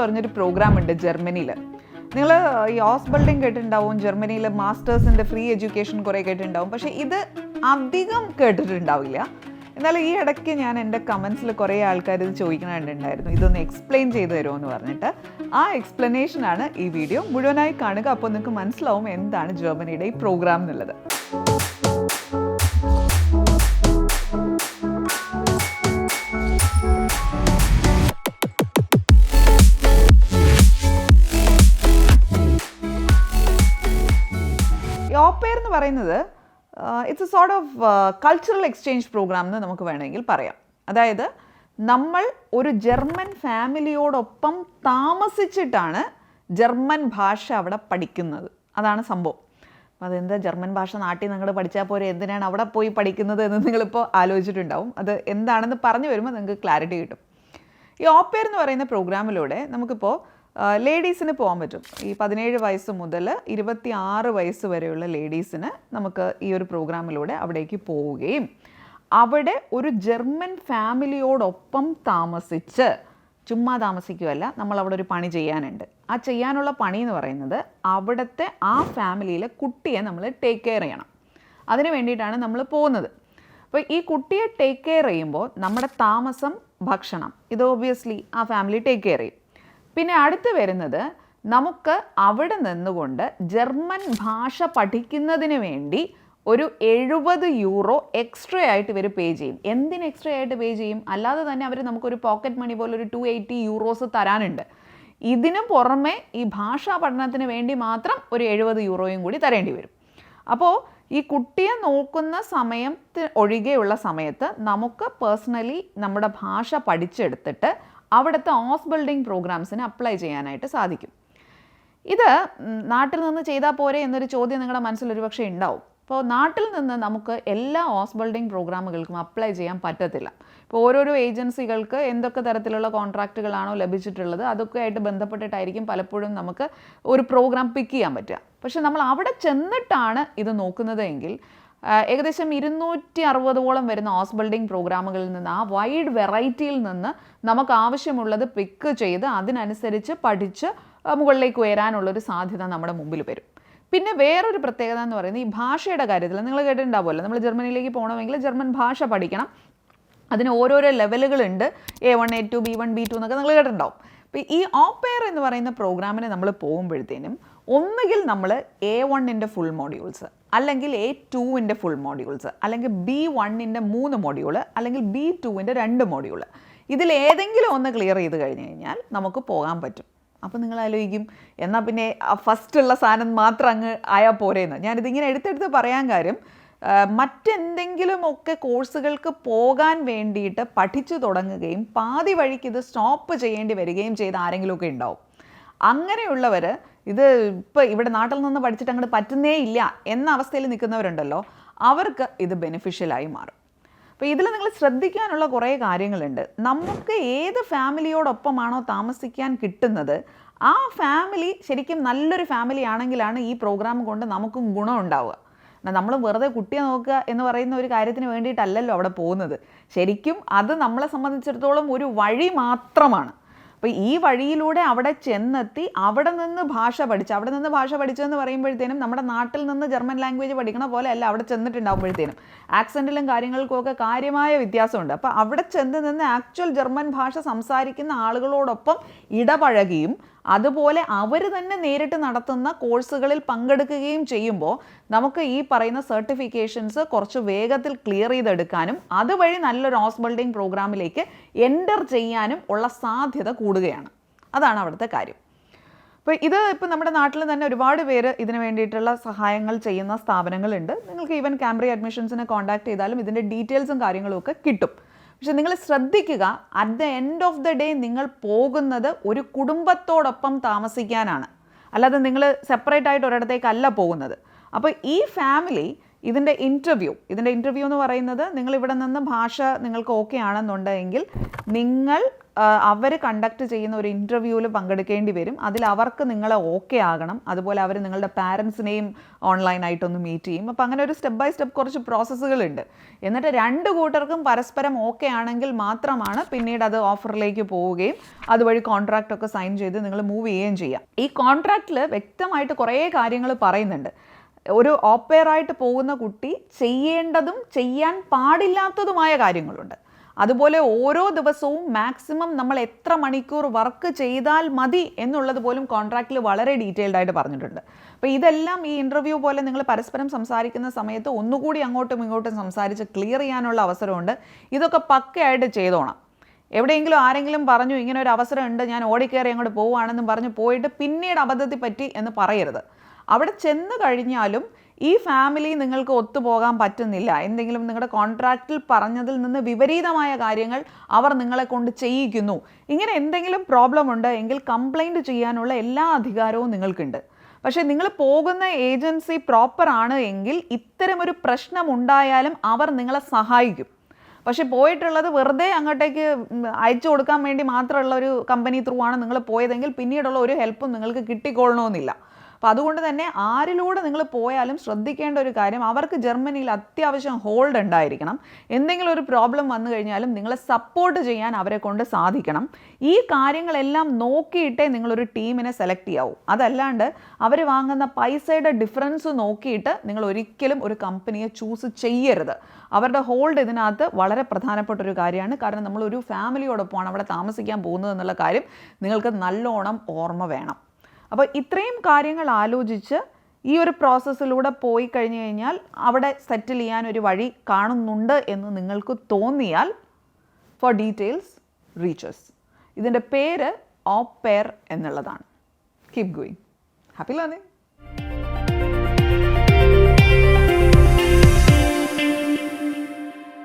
പറഞ്ഞൊരു പ്രോഗ്രാം ഉണ്ട് ജർമ്മനിയിൽ. നിങ്ങൾ ഈ ഹൗസ് ബിൽഡിംഗ് കേട്ടിട്ടുണ്ടാവും, ജർമ്മനിയിൽ മാസ്റ്റേഴ്സിൻ്റെ ഫ്രീ എഡ്യൂക്കേഷൻ കുറേ കേട്ടിട്ടുണ്ടാവും. പക്ഷേ ഇത് അധികം കേട്ടിട്ടുണ്ടാവില്ല. എന്നാൽ ഈ ഇടയ്ക്ക് ഞാൻ എൻ്റെ കമൻസിൽ കുറേ ആൾക്കാർ ഇത് ചോദിക്കണുണ്ടായിരുന്നു, ഇതൊന്ന് എക്സ്പ്ലെയിൻ ചെയ്ത് തരുമോ എന്ന് പറഞ്ഞിട്ട്. ആ എക്സ്പ്ലനേഷനാണ് ഈ വീഡിയോ. മുഴുവനായി കാണുക, അപ്പോൾ നിങ്ങൾക്ക് മനസ്സിലാവും എന്താണ് ജർമ്മനിയുടെ ഈ പ്രോഗ്രാം എന്നുള്ളത്. ഓപ്പെയർ എന്ന് പറയുന്നത് it's a sort of cultural exchange programme എന്ന് നമുക്ക് വേണമെങ്കിൽ പറയാം. അതായത് നമ്മൾ ഒരു ജർമ്മൻ ഫാമിലിയോടൊപ്പം താമസിച്ചിട്ടാണ് ജർമ്മൻ ഭാഷ അവിടെ പഠിക്കുന്നത്. അതാണ് സംഭവം. അപ്പോൾ അതെന്താ ജർമ്മൻ ഭാഷ നാട്ടിൽ നിങ്ങൾ പഠിച്ചാൽ പോരെ, എന്തിനാണ് അവിടെ പോയി പഠിക്കുന്നത് എന്ന് നിങ്ങളിപ്പോൾ ആലോചിച്ചിട്ടുണ്ടാവും. അത് എന്താണെന്ന് പറഞ്ഞു വരുമ്പോൾ നിങ്ങൾക്ക് ക്ലാരിറ്റി കിട്ടും. ഈ ഓപ്പെയർ എന്ന് പറയുന്ന പ്രോഗ്രാമിലൂടെ നമുക്കിപ്പോൾ ലേഡീസിന് പോകാൻ പറ്റും. ഈ 17 വയസ്സ് മുതൽ 26 വയസ്സ് വരെയുള്ള ലേഡീസിന് നമുക്ക് ഈ ഒരു പ്രോഗ്രാമിലൂടെ അവിടേക്ക് പോവുകയും അവിടെ ഒരു ജർമ്മൻ ഫാമിലിയോടൊപ്പം താമസിച്ച്, ചുമ്മാ താമസിക്കുകയല്ല, നമ്മൾ അവിടെ ഒരു പണി ചെയ്യാനുണ്ട്. ആ ചെയ്യാനുള്ള പണി എന്ന് പറയുന്നത് അവിടുത്തെ ആ ഫാമിലിയിലെ കുട്ടിയെ നമ്മൾ ടേക്ക് കെയർ ചെയ്യണം. അതിന് വേണ്ടിയിട്ടാണ് നമ്മൾ പോകുന്നത്. അപ്പോൾ ഈ കുട്ടിയെ ടേക്ക് കെയർ ചെയ്യുമ്പോൾ നമ്മുടെ താമസം, ഭക്ഷണം, ഇത് ഓബ്വിയസ്ലി ആ ഫാമിലി ടേക്ക് കെയർ ചെയ്യും. പിന്നെ അടുത്ത് വരുന്നത് നമുക്ക് അവിടെ നിന്നുകൊണ്ട് ജർമ്മൻ ഭാഷ പഠിക്കുന്നതിന് വേണ്ടി ഒരു 70 യൂറോ എക്സ്ട്രാ ആയിട്ട് ഇവർ പേ ചെയ്യും. എന്തിന് എക്സ്ട്രാ ആയിട്ട് പേ ചെയ്യും? അല്ലാതെ തന്നെ അവർ നമുക്കൊരു പോക്കറ്റ് മണി പോലെ ഒരു 280 യൂറോസ് തരാനുണ്ട്. ഇതിന് പുറമെ ഈ ഭാഷാ പഠനത്തിന് വേണ്ടി മാത്രം ഒരു 70 യൂറോയും കൂടി തരേണ്ടി വരും. അപ്പോൾ ഈ കുട്ടിയെ നോക്കുന്ന സമയത്ത് ഒഴികെയുള്ള സമയത്ത് നമുക്ക് പേഴ്സണലി നമ്മുടെ ഭാഷ പഠിച്ചെടുത്തിട്ട് അവിടുത്തെ ഹൗസ് ബിൽഡിംഗ് പ്രോഗ്രാംസിന് അപ്ലൈ ചെയ്യാനായിട്ട് സാധിക്കും. ഇത് നാട്ടിൽ നിന്ന് ചെയ്താൽ പോരെ എന്നൊരു ചോദ്യം നിങ്ങളുടെ മനസ്സിലൊരു പക്ഷേ ഉണ്ടാവും. അപ്പോൾ നാട്ടിൽ നിന്ന് നമുക്ക് എല്ലാ ഹൗസ് ബിൽഡിംഗ് പ്രോഗ്രാമുകൾക്കും അപ്ലൈ ചെയ്യാൻ പറ്റത്തില്ല. ഇപ്പോൾ ഓരോരോ ഏജൻസികൾക്ക് എന്തൊക്കെ തരത്തിലുള്ള കോൺട്രാക്റ്റുകളാണോ ലഭിച്ചിട്ടുള്ളത് അതൊക്കെ ആയിട്ട് ബന്ധപ്പെട്ടിട്ടായിരിക്കും പലപ്പോഴും നമുക്ക് ഒരു പ്രോഗ്രാം പിക്ക് ചെയ്യാൻ പറ്റുക. പക്ഷെ നമ്മൾ അവിടെ ചെന്നിട്ടാണ് ഇത് നോക്കുന്നത് എങ്കിൽ ഏകദേശം 260ഓളം വരുന്ന ഹൗസ് ബിൽഡിംഗ് പ്രോഗ്രാമുകളിൽ നിന്ന്, ആ വൈഡ് വെറൈറ്റിയിൽ നിന്ന് നമുക്ക് ആവശ്യമുള്ളത് പിക്ക് ചെയ്ത് അതിനനുസരിച്ച് പഠിച്ച് മുകളിലേക്ക് ഉയരാനുള്ളൊരു സാധ്യത നമ്മുടെ മുമ്പിൽ വരും. പിന്നെ വേറൊരു പ്രത്യേകത എന്ന് പറയുന്നത് ഈ ഭാഷയുടെ കാര്യത്തിൽ നിങ്ങൾ കേട്ടിട്ടുണ്ടാവുമല്ലോ, നമ്മൾ ജർമ്മനിയിലേക്ക് പോകണമെങ്കിൽ ജർമ്മൻ ഭാഷ പഠിക്കണം. അതിന് ഓരോരോ ലെവലുകളുണ്ട്. A1, A2, B1, B2 എന്നൊക്കെ നിങ്ങൾ കേട്ടിട്ടുണ്ടാവും. അപ്പോൾ ഈ ഓപ്പെയർ എന്ന് പറയുന്ന പ്രോഗ്രാമിന് നമ്മൾ പോകുമ്പോഴത്തേനും ഒന്നുകിൽ നമ്മൾ A1ൻ്റെ ഫുൾ മോഡ്യൂൾസ്, അല്ലെങ്കിൽ A2ൻ്റെ ഫുൾ മോഡ്യൂൾസ്, അല്ലെങ്കിൽ B1ൻ്റെ 3 മോഡ്യൂള്, അല്ലെങ്കിൽ B2ൻ്റെ 2 മോഡ്യൂള്, ഇതിലേതെങ്കിലും ഒന്ന് ക്ലിയർ ചെയ്ത് കഴിഞ്ഞ് കഴിഞ്ഞാൽ നമുക്ക് പോകാൻ പറ്റും. അപ്പോൾ നിങ്ങൾ ആലോചിക്കും, എന്നാൽ പിന്നെ ഫസ്റ്റുള്ള സാധനം മാത്രം അങ്ങ് ആയാൽ പോരെയെന്ന്. ഞാനിതിങ്ങനെ എടുത്തെടുത്ത് പറയാൻ കാര്യം, മറ്റെന്തെങ്കിലുമൊക്കെ കോഴ്സുകൾക്ക് പോകാൻ വേണ്ടിയിട്ട് പഠിച്ചു തുടങ്ങുകയും പാതി വഴിക്ക് ഇത് സ്റ്റോപ്പ് ചെയ്യേണ്ടി വരികയും ചെയ്ത ആരെങ്കിലുമൊക്കെ ഉണ്ടാവും. അങ്ങനെയുള്ളവർ ഇത് ഇപ്പോൾ ഇവിടെ നാട്ടിൽ നിന്ന് പഠിച്ചിട്ട് അങ്ങോട്ട് പറ്റുന്നേ ഇല്ല എന്ന അവസ്ഥയിൽ നിൽക്കുന്നവരുണ്ടല്ലോ, അവർക്ക് ഇത് ബെനിഫിഷ്യലായി മാറും. അപ്പോൾ ഇതിൽ നിങ്ങൾ ശ്രദ്ധിക്കാനുള്ള കുറേ കാര്യങ്ങളുണ്ട്. നമുക്ക് ഏത് ഫാമിലിയോടൊപ്പമാണോ താമസിക്കാൻ കിട്ടുന്നത് ആ ഫാമിലി ശരിക്കും നല്ലൊരു ഫാമിലി ആണെങ്കിലാണ് ഈ പ്രോഗ്രാം കൊണ്ട് നമുക്കും ഗുണം ഉണ്ടാവുക. നമ്മൾ വെറുതെ കുട്ടിയെ നോക്കുക എന്ന് പറയുന്ന ഒരു കാര്യത്തിന് വേണ്ടിയിട്ടല്ലല്ലോ അവിടെ പോകുന്നത്. ശരിക്കും അത് നമ്മളെ സംബന്ധിച്ചിടത്തോളം ഒരു വഴി മാത്രമാണ്. അപ്പോൾ ഈ വഴിയിലൂടെ അവിടെ ചെന്നെത്തി അവിടെ നിന്ന് ഭാഷ പഠിച്ചതെന്ന് പറയുമ്പോഴത്തേനും നമ്മുടെ നാട്ടിൽ നിന്ന് ജർമ്മൻ ലാംഗ്വേജ് പഠിക്കണ പോലെ അല്ല അവിടെ ചെന്നിട്ടുണ്ടാകുമ്പോഴത്തേനും ആക്സെൻറ്റിലും കാര്യങ്ങൾക്കുമൊക്കെ കാര്യമായ വ്യത്യാസമുണ്ട്. അപ്പോൾ അവിടെ ചെന്ന് നിന്ന് ആക്ച്വൽ ജർമ്മൻ ഭാഷ സംസാരിക്കുന്ന ആളുകളോടൊപ്പം ഇടപഴകിയും അതുപോലെ അവർ തന്നെ നേരിട്ട് നടത്തുന്ന കോഴ്സുകളിൽ പങ്കെടുക്കുകയും ചെയ്യുമ്പോൾ നമുക്ക് ഈ പറയുന്ന സർട്ടിഫിക്കേഷൻസ് കുറച്ച് വേഗത്തിൽ ക്ലിയർ ചെയ്തെടുക്കാനും അതുവഴി നല്ലൊരു ഹൗസ് ബിൽഡിംഗ് പ്രോഗ്രാമിലേക്ക് എൻ്റർ ചെയ്യാനും ഉള്ള സാധ്യത കൂടുകയാണ്. അതാണ് അവിടുത്തെ കാര്യം. അപ്പോൾ ഇപ്പോൾ നമ്മുടെ നാട്ടിൽ തന്നെ ഒരുപാട് പേര് ഇതിന് വേണ്ടിയിട്ടുള്ള സഹായങ്ങൾ ചെയ്യുന്ന സ്ഥാപനങ്ങളുണ്ട്. നിങ്ങൾക്ക് ഈവൻ കാംബ്രിഡ്ജ് അഡ്മിഷൻസിനെ കോൺടാക്ട് ചെയ്താലും ഇതിൻ്റെ ഡീറ്റെയിൽസും കാര്യങ്ങളും ഒക്കെ കിട്ടും. പക്ഷെ നിങ്ങൾ ശ്രദ്ധിക്കുക, at the end of the day നിങ്ങൾ പോകുന്നത് ഒരു കുടുംബത്തോടൊപ്പം താമസിക്കാനാണ്, അല്ലാതെ നിങ്ങൾ സെപ്പറേറ്റ് ആയിട്ട് ഒരിടത്തേക്കല്ല പോകുന്നത്. അപ്പോൾ ഈ ഫാമിലി ഇതിൻ്റെ ഇൻ്റർവ്യൂ എന്ന് പറയുന്നത്, നിങ്ങളിവിടെ നിന്ന് ഭാഷ നിങ്ങൾക്ക് ഓക്കെ ആണെന്നുണ്ടെങ്കിൽ നിങ്ങൾ അവർ കണ്ടക്ട് ചെയ്യുന്ന ഒരു ഇൻ്റർവ്യൂവിൽ പങ്കെടുക്കേണ്ടി വരും. അതിൽ അവർക്ക് നിങ്ങളെ ഓക്കെ ആകണം. അതുപോലെ അവർ നിങ്ങളുടെ പാരൻസിനെയും ഓൺലൈനായിട്ടൊന്ന് മീറ്റ് ചെയ്യും. അപ്പോൾ അങ്ങനെ ഒരു സ്റ്റെപ്പ് ബൈ സ്റ്റെപ്പ് കുറച്ച് പ്രോസസ്സുകളുണ്ട്. എന്നിട്ട് രണ്ട് കൂട്ടർക്കും പരസ്പരം ഓക്കെ ആണെങ്കിൽ മാത്രമാണ് പിന്നീട് അത് ഓഫറിലേക്ക് പോവുകയും അതുവഴി കോൺട്രാക്റ്റ് ഒക്കെ സൈൻ ചെയ്ത് നിങ്ങൾ മൂവ് ചെയ്യുകയും ചെയ്യാം. ഈ കോൺട്രാക്റ്റിൽ വ്യക്തമായിട്ട് കുറേ കാര്യങ്ങൾ പറയുന്നുണ്ട്. ഒരു ഓപ്പയറായിട്ട് പോകുന്ന കുട്ടി ചെയ്യേണ്ടതും ചെയ്യാൻ പാടില്ലാത്തതുമായ കാര്യങ്ങളുണ്ട്. അതുപോലെ ഓരോ ദിവസവും മാക്സിമം നമ്മൾ എത്ര മണിക്കൂർ വർക്ക് ചെയ്താൽ മതി എന്നുള്ളത് പോലും കോൺട്രാക്റ്റിൽ വളരെ ഡീറ്റെയിൽഡ് ആയിട്ട് പറഞ്ഞിട്ടുണ്ട്. അപ്പോൾ ഇതെല്ലാം ഈ ഇൻ്റർവ്യൂ പോലെ നിങ്ങൾ പരസ്പരം സംസാരിക്കുന്ന സമയത്ത് ഒന്നുകൂടി അങ്ങോട്ടും ഇങ്ങോട്ടും സംസാരിച്ച് ക്ലിയർ ചെയ്യാനുള്ള അവസരമുണ്ട്. ഇതൊക്കെ പക്കയായിട്ട് ചെയ്തോണം. എവിടെയെങ്കിലും ആരെങ്കിലും പറഞ്ഞു ഇങ്ങനെ ഒരു അവസരം ഉണ്ട്, ഞാൻ ഓടിക്കയറി അങ്ങോട്ട് പോവുകയാണെന്നും പറഞ്ഞ് പോയിട്ട് പിന്നീട് അബദ്ധത്തിൽ പറ്റി എന്ന് പറയരുത്. അവിടെ ചെന്ന് കഴിഞ്ഞാലും ഈ ഫാമിലി നിങ്ങൾക്ക് ഒത്തുപോകാൻ പറ്റുന്നില്ല, എന്തെങ്കിലും നിങ്ങളുടെ കോൺട്രാക്റ്റിൽ പറഞ്ഞതിൽ നിന്ന് വിപരീതമായ കാര്യങ്ങൾ അവർ നിങ്ങളെ കൊണ്ട് ചെയ്യിക്കുന്നു, ഇങ്ങനെ എന്തെങ്കിലും പ്രോബ്ലം ഉണ്ട് എങ്കിൽ കംപ്ലൈൻറ്റ് ചെയ്യാനുള്ള എല്ലാ അധികാരവും നിങ്ങൾക്കുണ്ട്. പക്ഷേ നിങ്ങൾ പോകുന്ന ഏജൻസി പ്രോപ്പർ ആണ് എങ്കിൽ ഇത്തരമൊരു പ്രശ്നം ഉണ്ടായാലും അവർ നിങ്ങളെ സഹായിക്കും. പക്ഷേ പോയിട്ടുള്ളത് വെറുതെ അങ്ങോട്ടേക്ക് അയച്ചു കൊടുക്കാൻ വേണ്ടി മാത്രമുള്ള ഒരു കമ്പനി ത്രൂ ആണ് നിങ്ങൾ പോയതെങ്കിൽ പിന്നീടുള്ള ഒരു ഹെൽപ്പും നിങ്ങൾക്ക് കിട്ടിക്കൊള്ളണമെന്നില്ല. അപ്പോൾ അതുകൊണ്ട് തന്നെ ആരിലൂടെ നിങ്ങൾ പോയാലും ശ്രദ്ധിക്കേണ്ട ഒരു കാര്യം, അവർക്ക് ജർമ്മനിയിൽ അത്യാവശ്യം ഹോൾഡ് ഉണ്ടായിരിക്കണം. എന്തെങ്കിലും ഒരു പ്രോബ്ലം വന്നു കഴിഞ്ഞാലും നിങ്ങളെ സപ്പോർട്ട് ചെയ്യാൻ അവരെ കൊണ്ട് സാധിക്കണം. ഈ കാര്യങ്ങളെല്ലാം നോക്കിയിട്ടേ നിങ്ങളൊരു ടീമിനെ സെലക്ട് ചെയ്യാവൂ. അതല്ലാണ്ട് അവർ വാങ്ങുന്ന പൈസയുടെ ഡിഫറൻസ് നോക്കിയിട്ട് നിങ്ങൾ ഒരിക്കലും ഒരു കമ്പനിയെ ചൂസ് ചെയ്യരുത്. അവരുടെ ഹോൾഡ് ഇതിനകത്ത് വളരെ പ്രധാനപ്പെട്ട ഒരു കാര്യമാണ്. കാരണം നമ്മളൊരു ഫാമിലിയോടൊപ്പമാണ് അവിടെ താമസിക്കാൻ പോകുന്നത് എന്നുള്ള കാര്യം നിങ്ങൾക്ക് നല്ലോണം ഓർമ്മ വേണം. അപ്പോൾ ഇത്രയും കാര്യങ്ങൾ ആലോചിച്ച് ഈ ഒരു പ്രോസസ്സിലൂടെ പോയി കഴിഞ്ഞു കഴിഞ്ഞാൽ അവിടെ സെറ്റിൽ ചെയ്യാൻ ഒരു വഴി കാണുന്നുണ്ട് എന്ന് നിങ്ങൾക്ക് തോന്നിയാൽ ഫോർ ഡീറ്റെയിൽസ് റീച്ചേഴ്സ്. ഇതിൻ്റെ പേര് ഓ പെയർ എന്നുള്ളതാണ്. Keep going. Happy learning.